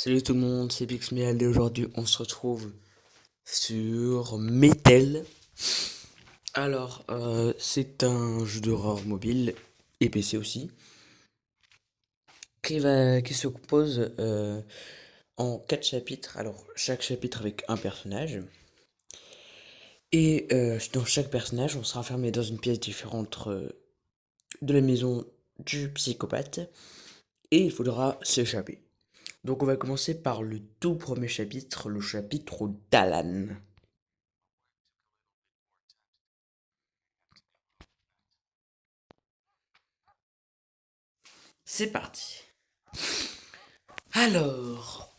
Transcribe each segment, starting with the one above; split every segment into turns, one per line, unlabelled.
Salut tout le monde, c'est Pixmial et aujourd'hui on se retrouve sur Metal. C'est un jeu d'horreur mobile et PC aussi qui se compose en 4 chapitres. Alors chaque chapitre avec un personnage et dans chaque personnage on sera enfermé dans une pièce différente de la maison du psychopathe et il faudra s'échapper. Donc on va commencer par le tout premier chapitre, le chapitre d'Alan. C'est parti. Alors,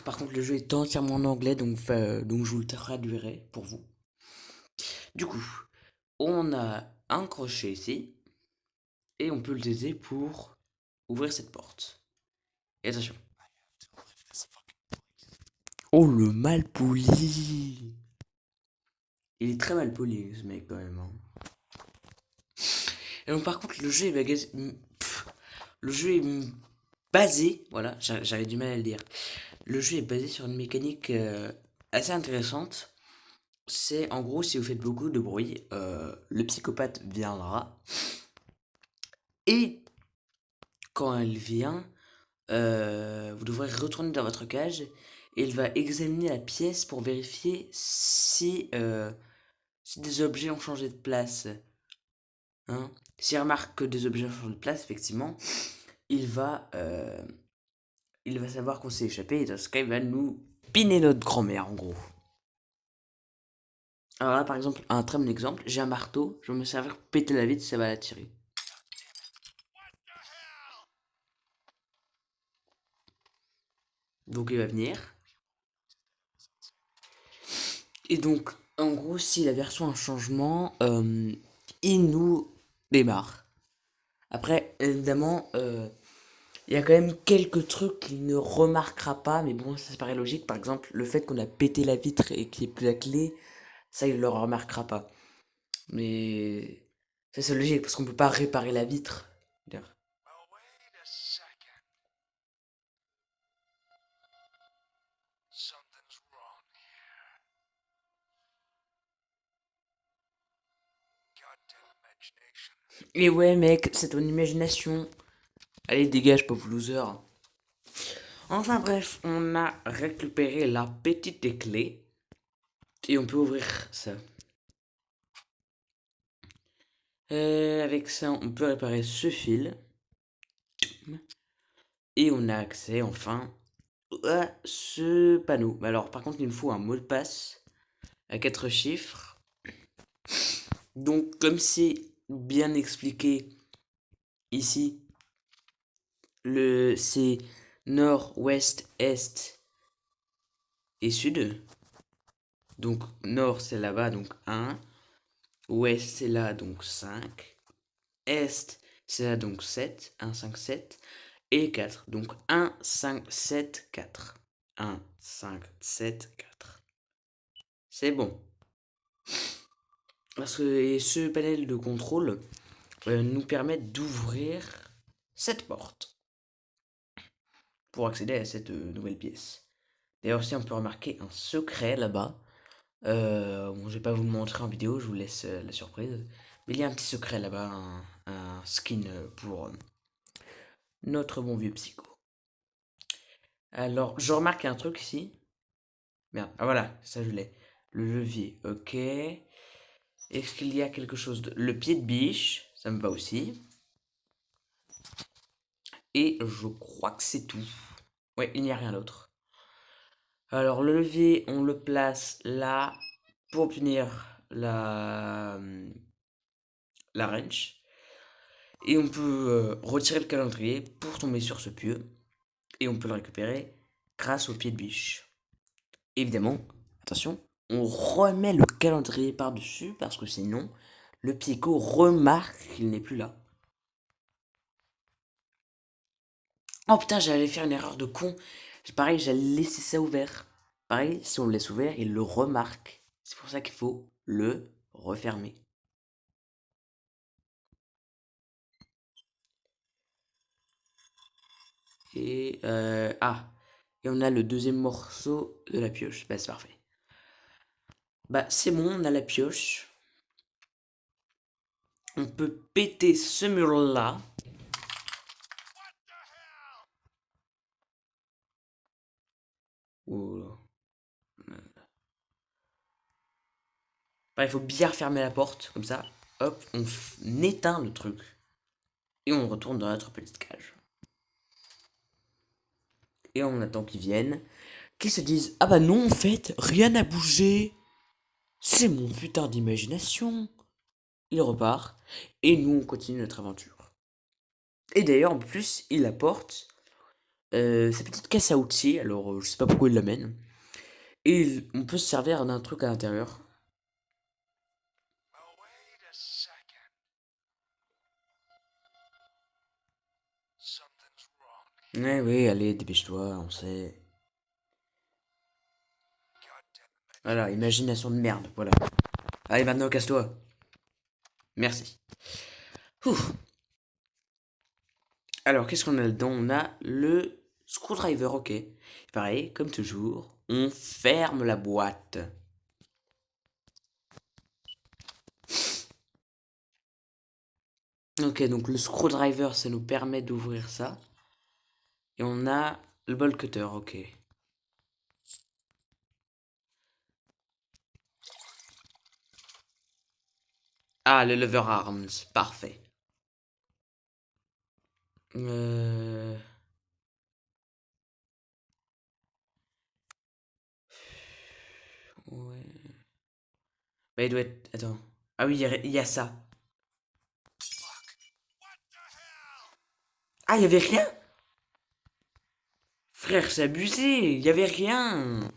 par contre, le jeu est entièrement en anglais, donc je vous le traduirai pour vous. Du coup, on a un crochet ici, et on peut l'utiliser pour ouvrir cette porte. Et attention. Oh, le mal poli. Il est très mal poli, ce mec, quand même, hein. Et donc, par contre, le jeu est basé, voilà, j'avais du mal à le dire. Le jeu est basé sur une mécanique assez intéressante. C'est en gros, si vous faites beaucoup de bruit, le psychopathe viendra. Et quand elle vient, vous devrez retourner dans votre cage. Et il va examiner la pièce pour vérifier si des objets ont changé de place. Hein. S'il remarque que des objets ont changé de place, effectivement, il va, euh, il va savoir qu'on s'est échappé. Et dans ce cas, il va nous piner notre grand-mère, en gros. Alors là, par exemple, un très bon exemple, j'ai un marteau, je vais me servir pour péter la vitre, ça va l'attirer. Donc il va venir. Et donc, en gros, si la version a un changement, il nous démarre. Après, évidemment, il y a quand même quelques trucs qu'il ne remarquera pas, mais bon, ça paraît logique. Par exemple, le fait qu'on a pété la vitre et qu'il n'y ait plus la clé, ça, il ne le remarquera pas. Mais ça, c'est logique, parce qu'on ne peut pas réparer la vitre. Et ouais, mec, c'est ton imagination. Allez, dégage, pauvre loser. Enfin bref, on a récupéré la petite clé. Et on peut ouvrir ça. Avec ça, on peut réparer ce fil. Et on a accès enfin à ce panneau. Alors par contre, il nous faut un mot de passe à 4 chiffres. Donc comme c'est bien expliqué ici, c'est nord, ouest, est et sud. Donc nord c'est là-bas, donc 1. Ouest c'est là, donc 5. Est c'est là, donc 7. 1, 5, 7. Et 4. Donc 1, 5, 7, 4. 1, 5, 7, 4. C'est bon. Parce que et ce panel de contrôle nous permet d'ouvrir cette porte pour accéder à cette nouvelle pièce. D'ailleurs aussi on peut remarquer un secret là-bas. Bon, je vais pas vous le montrer en vidéo, je vous laisse la surprise. Mais il y a un petit secret là-bas, un skin pour notre bon vieux psycho. Alors, je remarque un truc ici. Merde, ah voilà, ça je l'ai. Le levier, ok. Est-ce qu'il y a quelque chose de... Le pied de biche, ça me va aussi. Et je crois que c'est tout. Ouais, il n'y a rien d'autre. Alors, le levier, on le place là pour obtenir la wrench. Et on peut retirer le calendrier pour tomber sur ce pieu. Et on peut le récupérer grâce au pied de biche. Évidemment, attention, on remet le calendrier par-dessus parce que sinon, le psycho remarque qu'il n'est plus là. Oh putain, j'allais faire une erreur de con. Pareil, j'allais laisser ça ouvert. Pareil, si on le laisse ouvert, il le remarque. C'est pour ça qu'il faut le refermer. Et on a le deuxième morceau de la pioche. Bah, c'est parfait. Bah, c'est bon, on a la pioche. On peut péter ce mur-là. Ouh. Bah, il faut bien fermer la porte, comme ça. Hop, on éteint le truc. Et on retourne dans notre petite cage. Et on attend qu'ils viennent. Qu'ils se disent, ah bah non, en fait, rien n'a bougé. C'est mon putain d'imagination. Il repart. Et nous, on continue notre aventure. Et d'ailleurs, en plus, il apporte sa petite caisse à outils. Alors, je sais pas pourquoi il l'amène. Et on peut se servir d'un truc à l'intérieur. Ouais, oui, allez, dépêche-toi, on sait. Voilà, imagination de merde, voilà. Allez, maintenant, casse-toi. Merci. Ouf. Alors, qu'est-ce qu'on a dedans? On a le screwdriver, ok. Pareil, comme toujours, on ferme la boîte. Ok, donc le screwdriver, ça nous permet d'ouvrir ça. Et on a le ball cutter, ok. Ah, le lever arms, parfait. Euh... Ouais. Bah, il doit être... Attends. Ah oui, il y a ça. Ah, il y avait rien? Frère, c'est abusé, il y avait rien.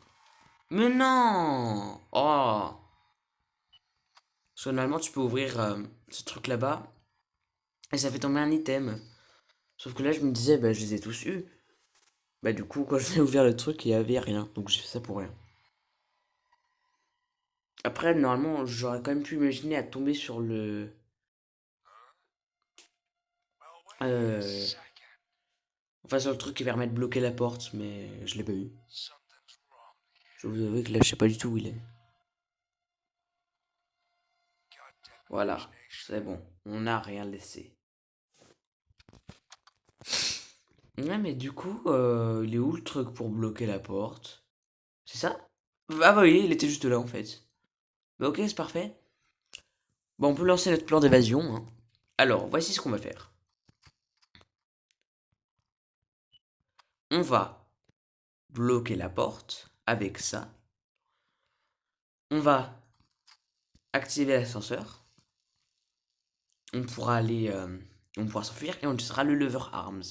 Mais non. Oh. Parce que normalement, tu peux ouvrir ce truc là-bas. Et ça fait tomber un item. Sauf que là, je me disais, bah, je les ai tous eus. Bah, du coup, quand j'ai ouvert le truc, il y avait rien. Donc, j'ai fait ça pour rien. Après, normalement, j'aurais quand même pu imaginer à tomber sur le... Euh... Enfin, sur le truc qui permet de bloquer la porte, mais je l'ai pas eu. Je vous avoue que là, je sais pas du tout où il est. Voilà, c'est bon. On n'a rien laissé. Ouais, mais du coup, il est où le truc pour bloquer la porte? C'est ça? Ah bah oui, il était juste là, en fait. Bah ok, c'est parfait. Bon, on peut lancer notre plan d'évasion, hein. Alors, voici ce qu'on va faire. On va bloquer la porte avec ça. On va activer l'ascenseur. On pourra aller, on pourra s'enfuir et on utilisera le lever arms.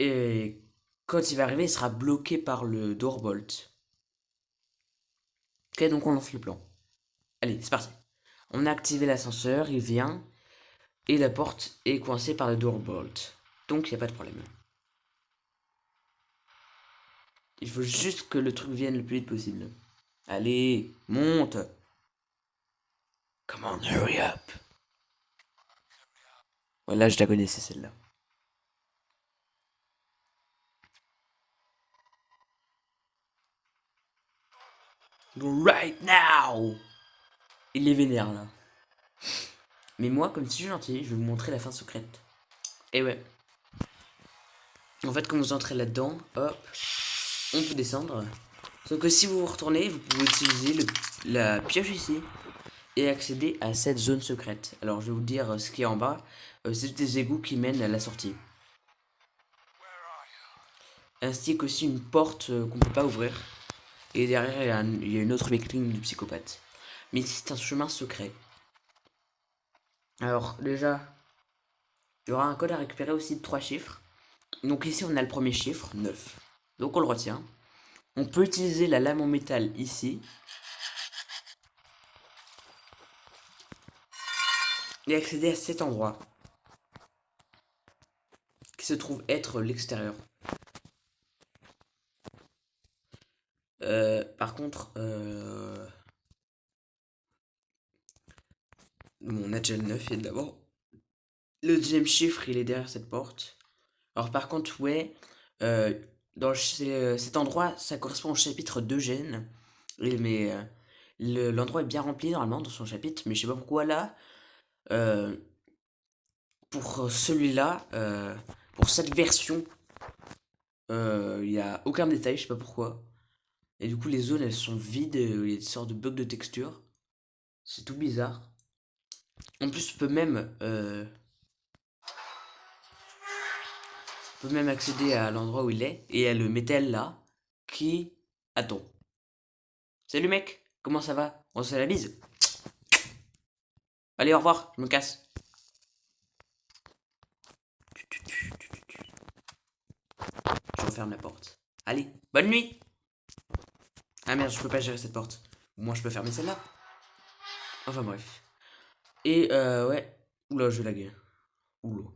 Et quand il va arriver, il sera bloqué par le doorbolt. Ok, donc on lance le plan. Allez, c'est parti. On a activé l'ascenseur, il vient, et la porte est coincée par le doorbolt. Donc il n'y a pas de problème. Il faut juste que le truc vienne le plus vite possible. Allez, monte. Come on, hurry up. Voilà, je la connaissais celle-là. Right now. Il est vénère là. Mais moi, comme si je suis gentil, je vais vous montrer la fin secrète. Et ouais. En fait, quand vous entrez là-dedans, hop, on peut descendre. Sauf que si vous vous retournez, vous pouvez utiliser la pioche ici et accéder à cette zone secrète. Alors, je vais vous dire ce qu'il y a en bas. C'est des égouts qui mènent à la sortie. Ainsi qu'aussi une porte qu'on peut pas ouvrir. Et derrière, il y a une autre victime du psychopathe. Mais c'est un chemin secret. Alors, déjà, il y aura un code à récupérer aussi de 3 chiffres. Donc ici, on a le premier chiffre, 9. Donc on le retient. On peut utiliser la lame en métal ici. Et accéder à cet endroit. Qui se trouve être l'extérieur. Par contre, bon, on a déjà le 9, il est d'abord. Le deuxième chiffre, il est derrière cette porte. Alors par contre, ouais, dans cet endroit, ça correspond au chapitre d'Eugène. Mais l'endroit est bien rempli normalement dans son chapitre, mais je sais pas pourquoi là, euh, pour celui-là, pour cette version, il n'y a aucun détail, je sais pas pourquoi. Et du coup, les zones elles sont vides, il y a des sortes de bugs de texture. C'est tout bizarre. En plus, on peut même accéder à l'endroit où il est, et il y a le métal là, qui. Attends. Salut mec, comment ça va? On se fait la bise? Allez, au revoir, je me casse. Je referme la porte. Allez, bonne nuit! Ah merde, je peux pas gérer cette porte. Moi, je peux fermer celle-là. Enfin bref. Et ouais. Oula, je lague. Oula.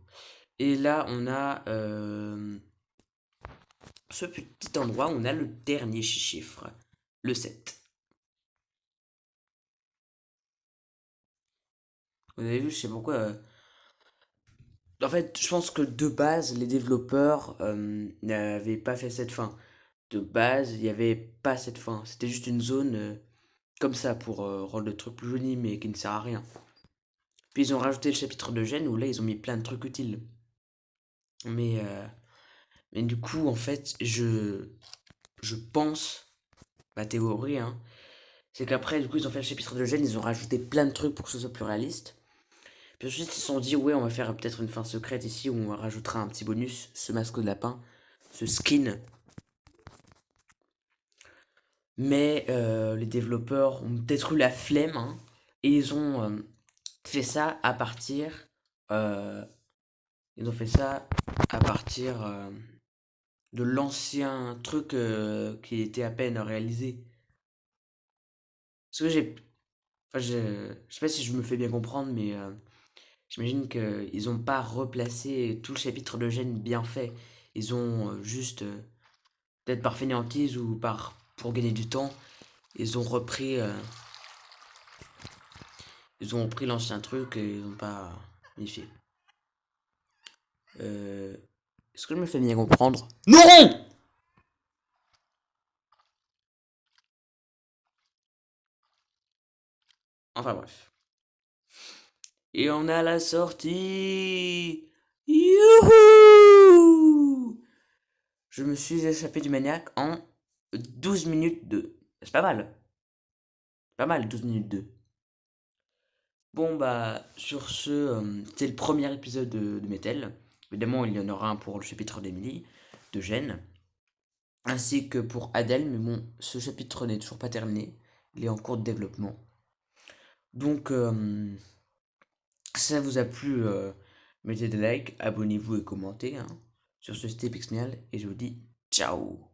Et là, on a ce petit endroit où on a le dernier chiffre. Le 7. Vous avez vu, je sais pourquoi. En fait, je pense que de base, les développeurs n'avaient pas fait cette fin. De base, il n'y avait pas cette fin. C'était juste une zone comme ça pour rendre le truc plus joli, mais qui ne sert à rien. Puis ils ont rajouté le chapitre de gène où là, ils ont mis plein de trucs utiles. Mais, euh, mais du coup, en fait, je pense, ma théorie, hein, c'est qu'après, du coup, ils ont fait le chapitre de gène, ils ont rajouté plein de trucs pour que ce soit plus réaliste. Puis ensuite, ils se sont dit, ouais, on va faire peut-être une fin secrète ici où on rajoutera un petit bonus, ce masque de lapin, ce skin. Mais les développeurs ont peut-être eu la flemme, hein, et ils ont fait ça à partir. euh, ils ont fait ça à partir de l'ancien truc qui était à peine réalisé. Parce que j'ai. Enfin, je sais pas si je me fais bien comprendre, mais j'imagine qu'ils n'ont pas replacé tout le chapitre de gène bien fait. Ils ont juste, peut-être par fainéantise ou pour gagner du temps, ils ont repris, euh, ils ont repris l'ancien truc et ils n'ont pas modifié. Est-ce que je me fais bien comprendre? Non! Enfin bref. Et on a la sortie. Youhou! Je me suis échappé du maniaque en 12 minutes 2. C'est pas mal. Pas mal, 12 minutes 2. Bon, bah, sur ce, c'est le premier épisode de Metal. Évidemment, il y en aura un pour le chapitre d'Emily, de Gênes, ainsi que pour Adèle, mais bon, ce chapitre n'est toujours pas terminé. Il est en cours de développement. Donc, si ça vous a plu, mettez des likes, abonnez-vous et commentez, hein, sur ce c'était Pixmial, et je vous dis ciao!